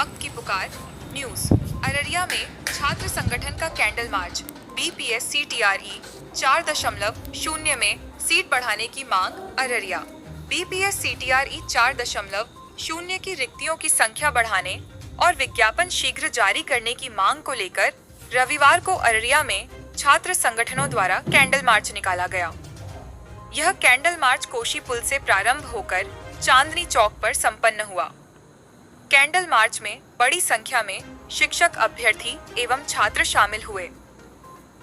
वक्त की पुकार न्यूज। अररिया में छात्र संगठन का कैंडल मार्च। बीपीएस सीटीआरई 4.0 में सीट बढ़ाने की मांग। अररिया बीपीएस सीटीआरई 4.0 की रिक्तियों की संख्या बढ़ाने और विज्ञापन शीघ्र जारी करने की मांग को लेकर रविवार को अररिया में छात्र संगठनों द्वारा कैंडल मार्च निकाला गया। यह कैंडल मार्च कोशी पुल से प्रारंभ होकर चांदनी चौक पर संपन्न हुआ। कैंडल मार्च में बड़ी संख्या में शिक्षक, अभ्यर्थी एवं छात्र शामिल हुए।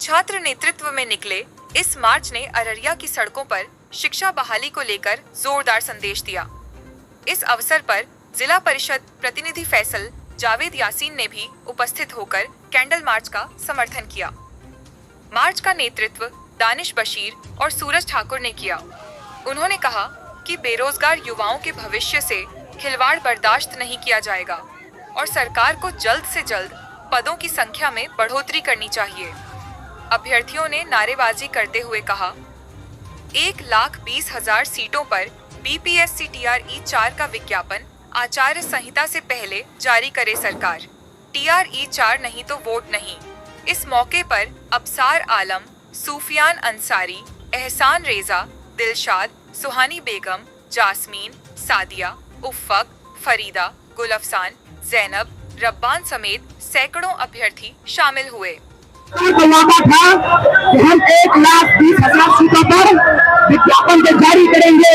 छात्र नेतृत्व में निकले इस मार्च ने अररिया की सड़कों पर शिक्षा बहाली को लेकर जोरदार संदेश दिया। इस अवसर पर जिला परिषद प्रतिनिधि फैसल जावेद यासीन ने भी उपस्थित होकर कैंडल मार्च का समर्थन किया। मार्च का नेतृत्व दानिश बशीर और सूरज ठाकुर ने किया। उन्होंने कहा कि बेरोजगार युवाओं के भविष्य से खिलवाड़ बर्दाश्त नहीं किया जाएगा और सरकार को जल्द से जल्द पदों की संख्या में बढ़ोतरी करनी चाहिए। अभ्यर्थियों ने नारेबाजी करते हुए कहा, 1,20,000 सीटों पर बीपीएस सीटीआरई 4 का विज्ञापन आचार संहिता से पहले जारी करे सरकार। टीआरई 4 नहीं तो वोट नहीं। इस मौके पर अबसार आलम, सूफियान अंसारी, एहसान रेजा, दिलशाद, सुहानी बेगम, जास्मीन, सादिया, उफ़क़, फरीदा, गुलफसान, जैनब, रब्बान समेत सैकड़ों अभ्यर्थी शामिल हुए। वादा था कि हम 1,20,000 सीटों पर विज्ञापन जारी करेंगे।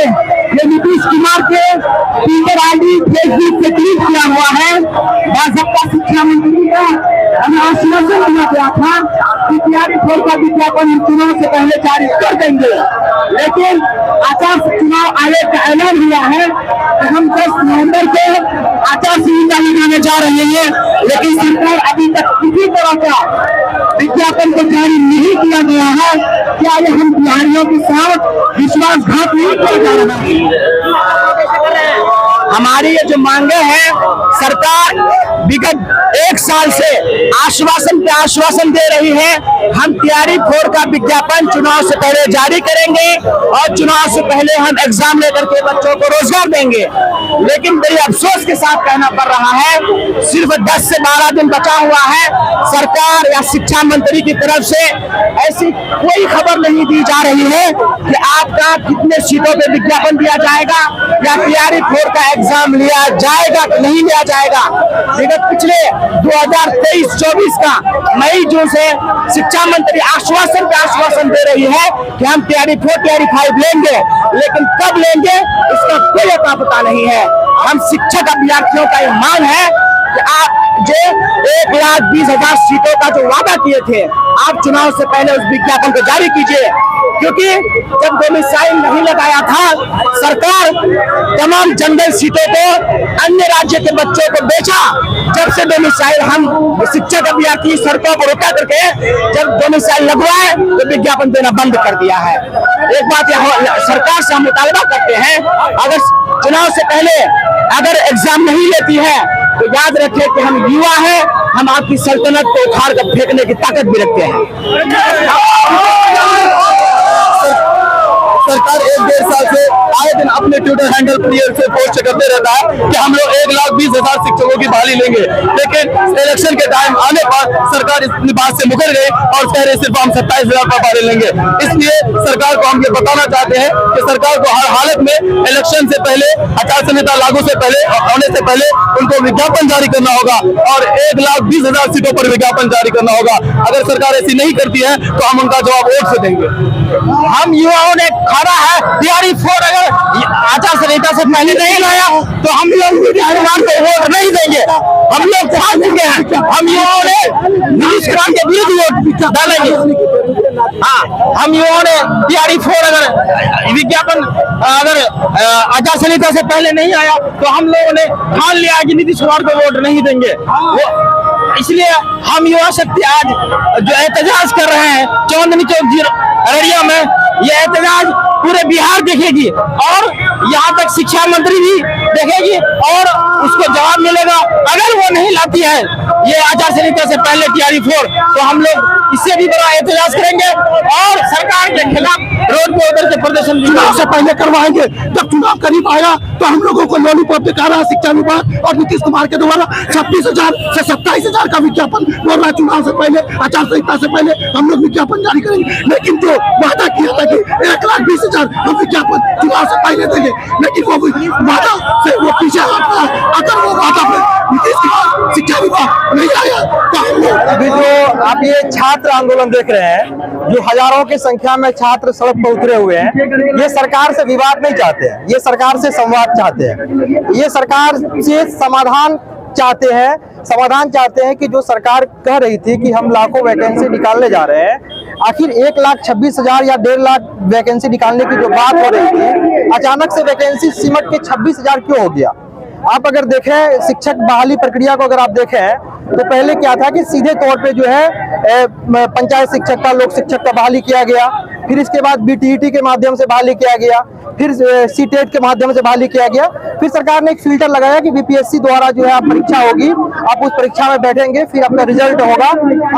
ये नीतीश कुमार के ट्विटर आईडी, फेसबुक पे ट्वीट किया हुआ है। भाजपा शिक्षा मंत्री का हमें आश्वासन दिया गया था कि तैयारी फोर का विज्ञापन चुनाव से पहले जारी कर देंगे, लेकिन आचार चुनाव आयोग का ऐलान हुआ है कि हम 10 नवंबर को आचार संहिता लगाने जा रहे हैं, लेकिन सरकार अभी तक किसी तरह का विज्ञापन को जारी नहीं किया गया है। क्या ये हम बिहारियों के साथ विश्वासघात नहीं किया जा रहा है? हमारी ये जो मांगे हैं, सरकार विगत 1 साल से आश्वासन पे आश्वासन दे रही है। हम तैयारी फोर का विज्ञापन चुनाव से पहले जारी करेंगे और चुनाव से पहले हम एग्जाम लेकर के बच्चों को रोजगार देंगे, लेकिन बड़ी अफसोस के साथ कहना पड़ रहा है, सिर्फ 10 से 12 दिन बचा हुआ है। सरकार या शिक्षा मंत्री की तरफ से ऐसी कोई खबर नहीं दी जा रही है कि आपका कितने सीटों पे विज्ञापन दिया जाएगा या तैयारी फोर का एग्जाम लिया जाएगा कि नहीं लिया जाएगा। विगत पिछले 2023-24 का मई जून से शिक्षा मंत्री आश्वासन पे आश्वासन दे रही है कि हम तैयारी 4, तैयारी 5 लेंगे, लेकिन कब लेंगे इसका कोई अता पता नहीं है। हम शिक्षक अभ्यर्थियों का ये मांग है कि आप जो 1,20,000 सीटों का जो वादा किए थे, आप चुनाव से पहले उस विज्ञापन को जारी कीजिए, क्योंकि जब डोमिसाइल नहीं लगाया था, सरकार तमाम जनरल सीटों को अन्य राज्य के बच्चों को बेचा। जब से डोमिसाइल हम शिक्षक अभ्यर्थी सड़कों पर उतर करके जब डोमिसाइल लगवाए तो विज्ञापन देना बंद कर दिया है। एक बात सरकार से हम मुतालबा करते हैं, अगर चुनाव से पहले अगर एग्जाम नहीं लेती है तो याद रखें कि हम युवा हैं, हम आपकी सल्तनत को उखाड़ कर फेंकने की ताकत भी रखते हैं। सरकार 1-1.5 साल से आए दिन अपने ट्विटर हैंडल पर ये पोस्ट करते रहता है कि हम लोग 1,20,000 शिक्षकों की बहाली लेंगे, लेकिन इलेक्शन के टाइम आने पर सरकार इस बात से मुकर गई और कह रहे सिर्फ हम 27,000 का बहाली लेंगे। इसलिए सरकार को हम ये बताना चाहते हैं कि सरकार को हर हालत में इलेक्शन से पहले, आचार संहिता लागू से पहले होने से पहले उनको विज्ञापन जारी करना होगा और 1,20,000 सीटों पर विज्ञापन जारी करना होगा। अगर सरकार ऐसी नहीं करती है तो हम उनका जवाब वोट से देंगे। हम युवाओं ने खड़ा है, तैयारी 4 अगर आचार संहिता से पहले नहीं लाया तो हम लोग सरकार को वोट नहीं देंगे। हम लोग ठान चुके हैं, हम युवाओं ने नीतीश कुमार के विरुद्ध वोट डालेंगे। हाँ, हम युवाओं ने तैयारी 4 अगर विज्ञापन अगर आचार संहिता से पहले नहीं आया तो हम लोगों ने ठान लिया कि नीतीश कुमार को वोट नहीं देंगे। इसलिए हम युवा शक्ति आज जो एहतजाज कर रहे हैं चांदनी चौक अररिया में, ये एहतजाज पूरे बिहार देखेगी और यहाँ तक शिक्षा मंत्री भी देखेगी और उसको जवाब मिलेगा। अगर वो नहीं लाती है ये आचार संहिता से पहले तैयारी 4 तो हम लोग इससे भी बड़ा एहतजाज करेंगे और सरकार के खिलाफ रोड पे उतर के प्रदर्शन चुनाव से पहले करवाएंगे। जब चुनाव करीब आएगा तो हम लोगों को लॉलीपॉप दिखा रहा है शिक्षा विभाग और नीतीश कुमार के द्वारा 26,000 से 27,000 का विज्ञापन बोल रहा है। चुनाव से पहले, आचार संहिता से पहले हम लोग विज्ञापन जारी करेंगे, लेकिन जो वादा किया था कि 1,20,000 हम विज्ञापन चुनाव से पहले देंगे, लेकिन वो वादा से वो पीछे हट रहा है। अगर वो वादा पे नीतीश कुमार शिक्षा विभाग नहीं आया तो हम लोग अभी जो आप ये छात्र आंदोलन देख रहे हैं, जो हजारों की संख्या में छात्र सड़क पर उतरे हुए हैं, ये सरकार से विवाद नहीं चाहते हैं, ये सरकार से संवाद चाहते हैं, ये सरकार से समाधान चाहते हैं कि जो सरकार कह रही थी कि हम लाखों वैकेंसी निकालने जा रहे हैं, आखिर 1,26,000 या 1.5 लाख वैकेंसी निकालने की जो बात हो रही थी, अचानक से वैकेंसी सिमट के 26,000 क्यों हो गया? आप अगर देखें शिक्षक बहाली प्रक्रिया को, अगर आप देखें तो पहले क्या था कि सीधे तौर पे जो है पंचायत शिक्षक का, लोक शिक्षक का बहाली किया गया, फिर इसके बाद बीटीईटी के माध्यम से बहाली किया गया, फिर सीटेट के माध्यम से बहाली किया गया, फिर सरकार ने एक फिल्टर लगाया कि बीपीएससी द्वारा जो है आप परीक्षा होगी, आप उस परीक्षा में बैठेंगे, फिर आपका रिजल्ट होगा,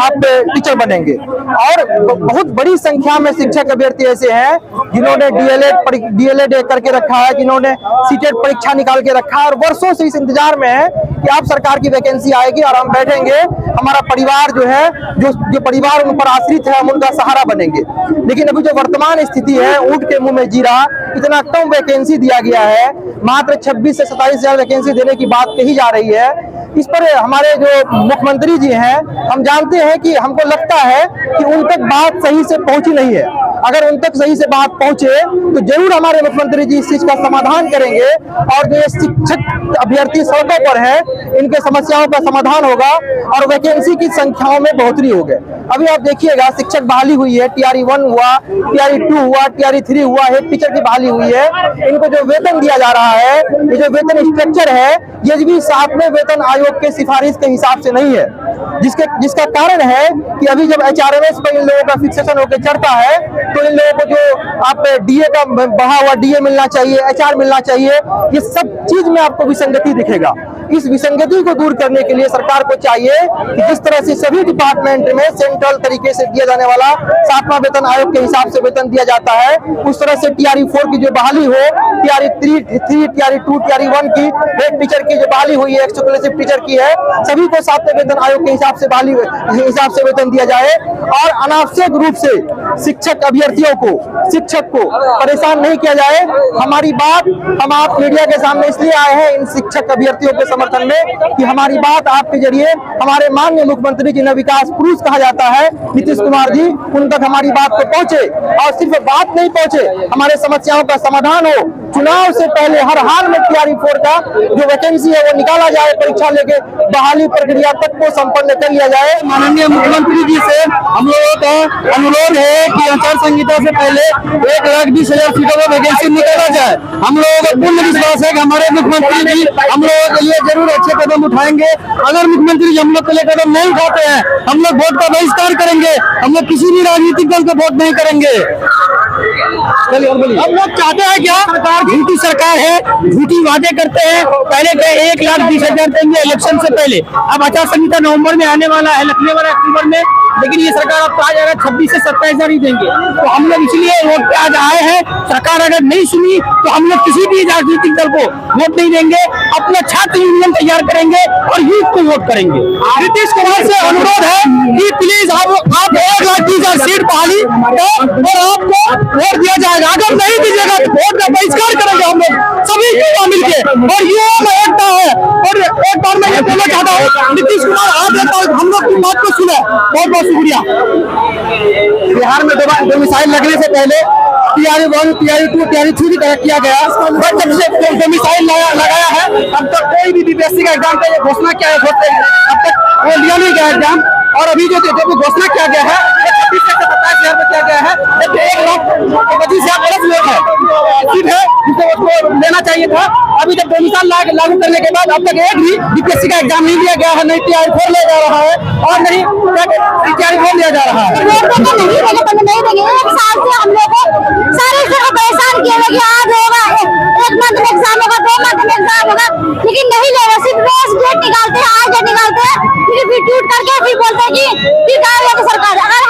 आप टीचर बनेंगे। और बहुत बड़ी संख्या में शिक्षक अभ्यर्थी ऐसे हैं जिन्होंने डीएलएड करके रखा है, जिन्होंने सीटेट परीक्षा निकाल के रखा है और वर्षों से इस इंतजार में है कि आप सरकार की वैकेंसी आएगी और हम बैठेंगे, हमारा परिवार जो है, जो परिवार उन पर आश्रित है, हम उनका सहारा बनेंगे। लेकिन अभी जो वर्तमान स्थिति है, ऊंट के मुंह में जीरा, इतना कम वैकेंसी दिया गया है, मात्र 26 से 27,000 वैकेंसी देने की बात कही जा रही है। इस पर हमारे जो मुख्यमंत्री जी हैं, हम जानते हैं कि हमको लगता है कि उन तक बात सही से पहुंची नहीं है। अगर उन तक सही से बात पहुंचे तो जरूर हमारे मुख्यमंत्री जी इस चीज का समाधान करेंगे और जो ये शिक्षक अभ्यर्थी सड़कों पर है, इनके समस्याओं का समाधान होगा और वैकेंसी की संख्याओं में बढ़ोतरी होगी। अभी आप देखिएगा, शिक्षक बहाली हुई है, टीआरई 1 हुआ, टीआरई 2 हुआ, टीआरई 3 हुआ, हेड टीचर की बहाली हुई है। इनको जो वेतन दिया जा रहा है, ये जो वेतन स्ट्रक्चर है, ये भी 7वें वेतन आयोग के सिफारिश के हिसाब से नहीं है, जिसका कारण है कि अभी जब HRMS पर इन लोगों का फिक्सेशन होकर चढ़ता है तो इन लोगों को जो आप डीए का बढ़ा हुआ डीए मिलना चाहिए, HR मिलना चाहिए, ये सब चीज में आपको विसंगति दिखेगा। इस विसंगति को दूर करने के लिए सरकार को चाहिए कि जिस तरह से सभी डिपार्टमेंट में सेंट्रल तरीके से दिया जाने वाला 7वां वेतन आयोग के हिसाब से वेतन दिया जाता है, उस तरह से टीआरई 4 की जो बहाली हो, टीआरई 3, टीआरई 2, टीआरई 1 की हेड टीचर की जो बहाली हुई है, एक्सक्लूसिव टीचर की है, सभी को 7वें वेतन आयोग के हिसाब से वेतन दिया जाए और अनावश्यक रूप से शिक्षक अभ्यर्थियों को, शिक्षक को परेशान नहीं किया जाए। हमारी बात हम आप मीडिया के सामने इसलिए आए हैं इन शिक्षक अभ्यर्थियों के समर्थन में कि हमारी बात आपके जरिए हमारे माननीय मुख्यमंत्री जिन्हें विकास पुरुष कहा जाता है, नीतीश कुमार जी, उन तक हमारी बात को पहुंचे और सिर्फ बात नहीं पहुंचे, हमारे समस्याओं का समाधान हो। चुनाव से पहले हर हाल में टीआरई 4 का जो वैकेंसी है वो निकाला जाए, परीक्षा लेके बहाली प्रक्रिया तक को संपन्न कर लिया जाए। माननीय मुख्यमंत्री जी से हम लोगों का अनुरोध है कि आचार संहिता से पहले 1,20,000 सीटों में वैकेंसी निकाला जाए। हम लोगों को पूर्ण विश्वास है कि हमारे मुख्यमंत्री जी हम लोगों के लिए जरूर अच्छे कदम उठाएंगे। अगर मुख्यमंत्री जी हम लोग के लिए कदम नहीं उठाते हैं, हम लोग वोट का बहिष्कार करेंगे, हम लोग किसी भी राजनीतिक दल को वोट नहीं करेंगे। हम लोग चाहते हैं क्या, सरकार झूठी सरकार है, झूठी वादे करते हैं। पहले कहे 1,20,000 देंगे इलेक्शन से पहले, अब आचार संहिता नवंबर में आने वाला है, लगने वाला है अक्टूबर में, लेकिन ये सरकार अब कहा जा रहा है 26 से 27,000 ही देंगे। तो हम लोग इसलिए वोट पे आज आए हैं। सरकार अगर नहीं सुनी तो हम लोग किसी भी राजनीतिक दल को वोट नहीं देंगे, अपना छात्र यूनियन तैयार करेंगे और यूथ को वोट करेंगे। नीतीश कुमार से अनुरोध है कि प्लीज आप 1,20,000 सीट बहाली और आपको वोट दिया जाएगा। अगर नहीं दीजिएगा तो वोट का बहिष्कार करेंगे हम लोग सभी युवा मिलकर, और युवा में एकता है। और एक बार मैं ये बोलना चाहता हूँ, नीतीश कुमार आप हम लोग की बात को सुने। बहुत बहुत शुक्रिया। बिहार में डोमिसाइल लगने से पहले टीआरई 1, टीआरई 2, टीआरई 3 तय किया गया, बट जब से डोमिसाइल लगाया है, अब तक कोई भी बीपीएससी का एग्जाम का घोषणा किया है, अब तक वो लिया नहीं गया एग्जाम। और अभी जो घोषणा किया गया है 26 से 27,000 में किया गया है, 1,25,000 प्लस लोग है सीट है जिसे उसको लेना चाहिए था। अभी जब डोमिसाइल लागू करने के बाद अब तक एक भी बीपीएससी का एग्जाम नहीं दिया गया है, नहीं टीआरई 4 लिया जा रहा है और नहीं टीआरई 4 लिया जा रहा है। एक साल से हम लोग सारे जगह परेशान किए हुए कि आज होगा, एक मंथ में एग्जाम होगा, 2 मंथ में एग्जाम होगा, लेकिन नहीं ले रहे। सिर्फ रोज डेट निकालते हैं, आज डेट निकालते हैं, फिर ट्वीट करके फिर बोलते हैं कि सरकार। अगर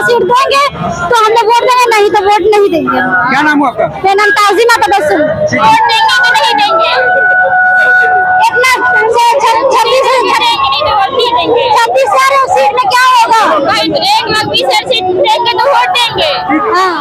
सीट देंगे तो हम लोग वोट देंगे, नहीं तो वोट नहीं देंगे। क्या नाम है आपका? मेरा नाम ताजिमा तबस्सुम। वोट देंगे तो नहीं देंगे, इतना 26,000 सीट में क्या होगा? 1,20,000 सीट देंगे तो वोट देंगे। हाँ।